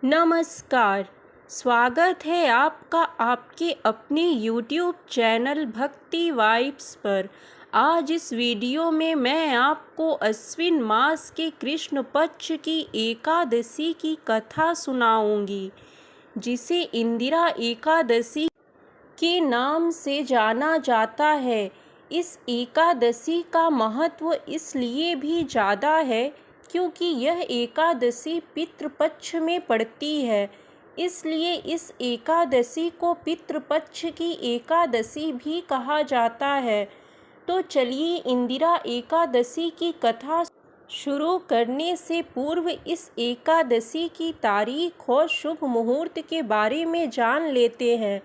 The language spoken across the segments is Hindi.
नमस्कार। स्वागत है आपका आपके अपने YouTube चैनल भक्ति वाइब्स पर। आज इस वीडियो में मैं आपको अश्विन मास के कृष्ण पक्ष की एकादशी की कथा सुनाऊंगी, जिसे इंदिरा एकादशी के नाम से जाना जाता है। इस एकादशी का महत्व इसलिए भी ज़्यादा है क्योंकि यह एकादशी पितृपक्ष में पड़ती है, इसलिए इस एकादशी को पितृपक्ष की एकादशी भी कहा जाता है। तो चलिए इंदिरा एकादशी की कथा शुरू करने से पूर्व इस एकादशी की तारीख और शुभ मुहूर्त के बारे में जान लेते हैं।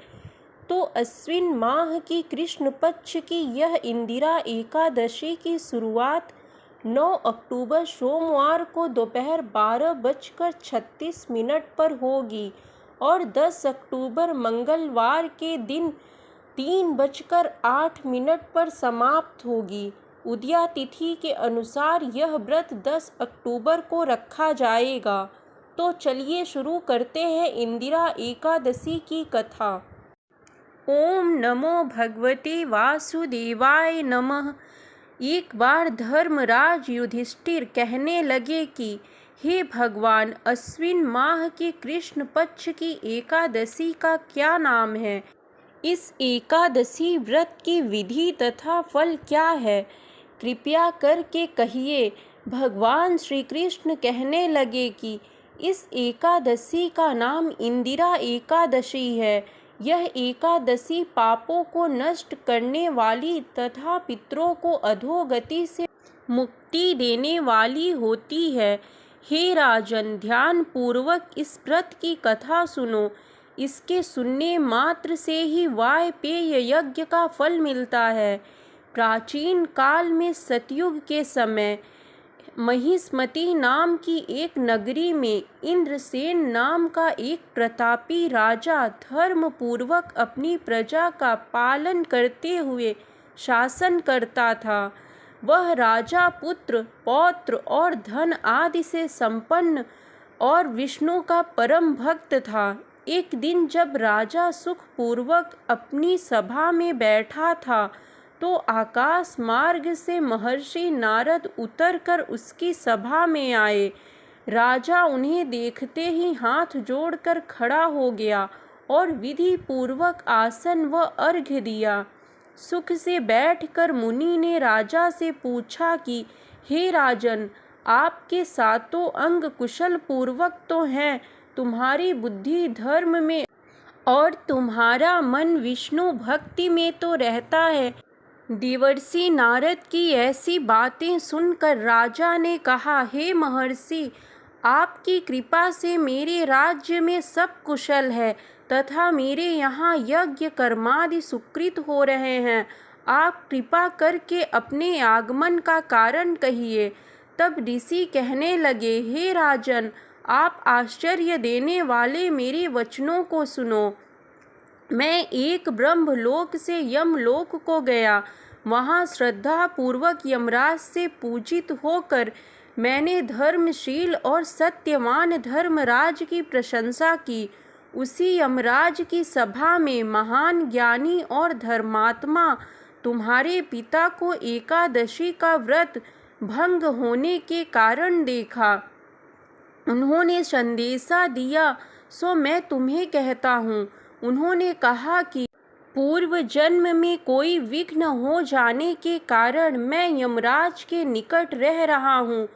तो अश्विन माह की कृष्ण पक्ष की यह इंदिरा एकादशी की शुरुआत 9 अक्टूबर सोमवार को दोपहर 12:36 पर होगी और 10 अक्टूबर मंगलवार के दिन 3:08 पर समाप्त होगी। उदया तिथि के अनुसार यह व्रत 10 अक्टूबर को रखा जाएगा। तो चलिए शुरू करते हैं इंदिरा एकादशी की कथा। ओम नमो भगवते वासुदेवाय नमः। एक बार धर्मराज युधिष्ठिर कहने लगे कि हे भगवान, अश्विन माह के कृष्ण पक्ष की एकादशी का क्या नाम है? इस एकादशी व्रत की विधि तथा फल क्या है? कृपया करके कहिए। भगवान श्री कृष्ण कहने लगे कि इस एकादशी का नाम इंदिरा एकादशी है। यह एकादशी पापों को नष्ट करने वाली तथा पितरों को अधोगति से मुक्ति देने वाली होती है। हे राजन, ध्यान पूर्वक इस व्रत की कथा सुनो। इसके सुनने मात्र से ही वायपेय यज्ञ का फल मिलता है। प्राचीन काल में सतयुग के समय महिष्मती नाम की एक नगरी में इंद्रसेन नाम का एक प्रतापी राजा धर्म पूर्वक अपनी प्रजा का पालन करते हुए शासन करता था। वह राजा पुत्र, पौत्र और धन आदि से संपन्न और विष्णु का परम भक्त था। एक दिन जब राजा सुखपूर्वक अपनी सभा में बैठा था तो आकाश मार्ग से महर्षि नारद उतरकर उसकी सभा में आए। राजा उन्हें देखते ही हाथ जोड़कर खड़ा हो गया और विधि पूर्वक आसन व अर्घ्य दिया। सुख से बैठकर मुनि ने राजा से पूछा कि हे राजन, आपके सातों अंग कुशल पूर्वक तो हैं, तुम्हारी बुद्धि धर्म में और तुम्हारा मन विष्णु भक्ति में तो रहता है। देवर्षि नारद की ऐसी बातें सुनकर राजा ने कहा, हे महर्षि, आपकी कृपा से मेरे राज्य में सब कुशल है तथा मेरे यहाँ यज्ञ कर्मादि सुकृत हो रहे हैं। आप कृपा करके अपने आगमन का कारण कहिए। तब ऋषि कहने लगे, हे राजन, आप आश्चर्य देने वाले मेरे वचनों को सुनो। मैं एक ब्रह्मलोक से यमलोक को गया। वहाँ श्रद्धा पूर्वक यमराज से पूजित होकर मैंने धर्मशील और सत्यवान धर्मराज की प्रशंसा की। उसी यमराज की सभा में महान ज्ञानी और धर्मात्मा तुम्हारे पिता को एकादशी का व्रत भंग होने के कारण देखा। उन्होंने संदेशा दिया, सो मैं तुम्हें कहता हूँ। उन्होंने कहा कि पूर्व जन्म में कोई विघ्न हो जाने के कारण मैं यमराज के निकट रह रहा हूँ।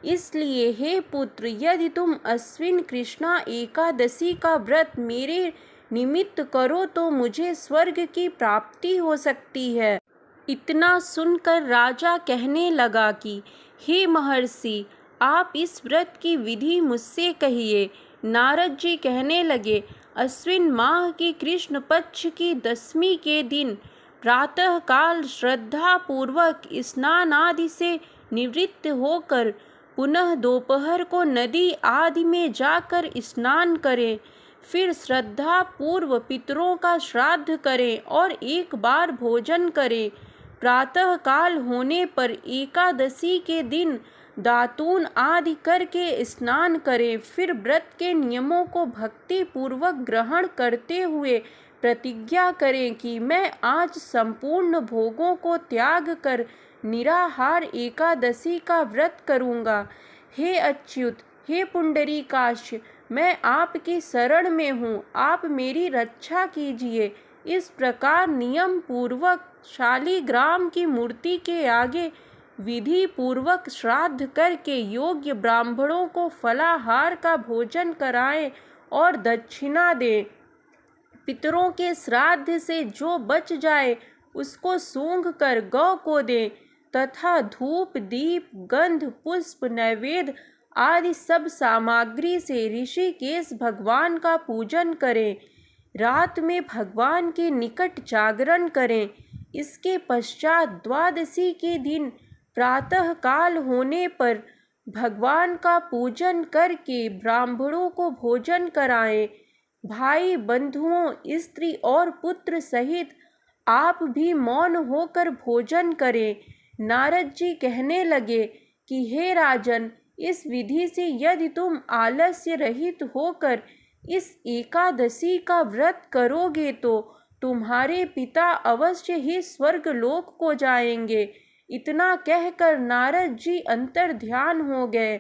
इसलिए हे पुत्र, यदि तुम अश्विन कृष्णा एकादशी का व्रत मेरे निमित्त करो तो मुझे स्वर्ग की प्राप्ति हो सकती है। इतना सुनकर राजा कहने लगा कि हे महर्षि, आप इस व्रत की विधि मुझसे कहिए। नारद जी कहने लगे, अश्विन माह की कृष्ण पक्ष की दशमी के दिन प्रातः काल श्रद्धा पूर्वक स्नान आदि से निवृत्त होकर पुनः दोपहर को नदी आदि में जाकर स्नान करें। फिर श्रद्धा पूर्व पितरों का श्राद्ध करें और एक बार भोजन करें। प्रातः काल होने पर एकादशी के दिन दातून आदि करके स्नान करें। फिर व्रत के नियमों को भक्ति पूर्वक ग्रहण करते हुए प्रतिज्ञा करें कि मैं आज संपूर्ण भोगों को त्याग कर निराहार एकादशी का व्रत करूँगा। हे अच्युत, हे पुंडरीकाक्ष, मैं आपकी शरण में हूँ, आप मेरी रक्षा कीजिए। इस प्रकार नियम पूर्वक शालिग्राम की मूर्ति के आगे विधि पूर्वक श्राद्ध करके योग्य ब्राह्मणों को फलाहार का भोजन कराएं और दक्षिणा दें। पितरों के श्राद्ध से जो बच जाए उसको सूंघ कर गौ को दें तथा धूप, दीप, गंध, पुष्प, नैवेद्य आदि सब सामग्री से ऋषिकेश भगवान का पूजन करें। रात में भगवान के निकट जागरण करें। इसके पश्चात द्वादशी के दिन प्रातः काल होने पर भगवान का पूजन करके ब्राह्मणों को भोजन कराएं। भाई बंधुओं, स्त्री और पुत्र सहित आप भी मौन होकर भोजन करें। नारद जी कहने लगे कि हे राजन, इस विधि से यदि तुम आलस्य रहित होकर इस एकादशी का व्रत करोगे तो तुम्हारे पिता अवश्य ही स्वर्ग लोक को जाएंगे। इतना कहकर नारद जी अंतर्ध्यान हो गए।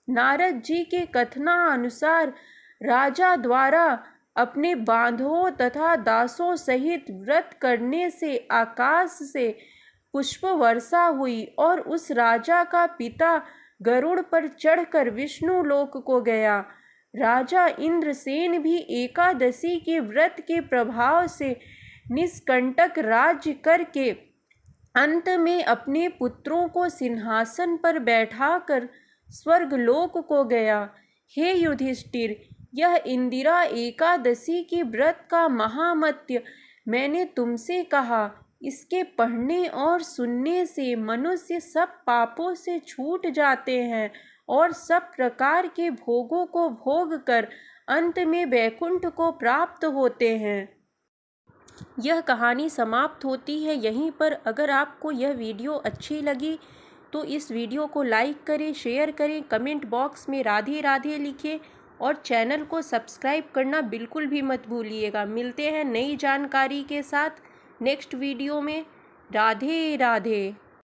नारद जी के कथनानुसार राजा द्वारा अपने बांधवों तथा दासों सहित व्रत करने से आकाश से पुष्प वर्षा हुई और उस राजा का पिता गरुड़ पर चढ़कर विष्णु लोक को गया। राजा इंद्रसेन भी एकादशी के व्रत के प्रभाव से निष्कंटक राज्य करके अंत में अपने पुत्रों को सिंहासन पर बैठाकर स्वर्गलोक को गया। हे युधिष्ठिर, यह इंदिरा एकादशी के व्रत का महामत्य मैंने तुमसे कहा। इसके पढ़ने और सुनने से मनुष्य सब पापों से छूट जाते हैं और सब प्रकार के भोगों को भोग कर अंत में वैकुंठ को प्राप्त होते हैं। यह कहानी समाप्त होती है यहीं पर। अगर आपको यह वीडियो अच्छी लगी तो इस वीडियो को लाइक करें, शेयर करें, कमेंट बॉक्स में राधे राधे लिखें और चैनल को सब्सक्राइब करना बिल्कुल भी मत भूलिएगा। मिलते हैं नई जानकारी के साथ नेक्स्ट वीडियो में। राधे राधे।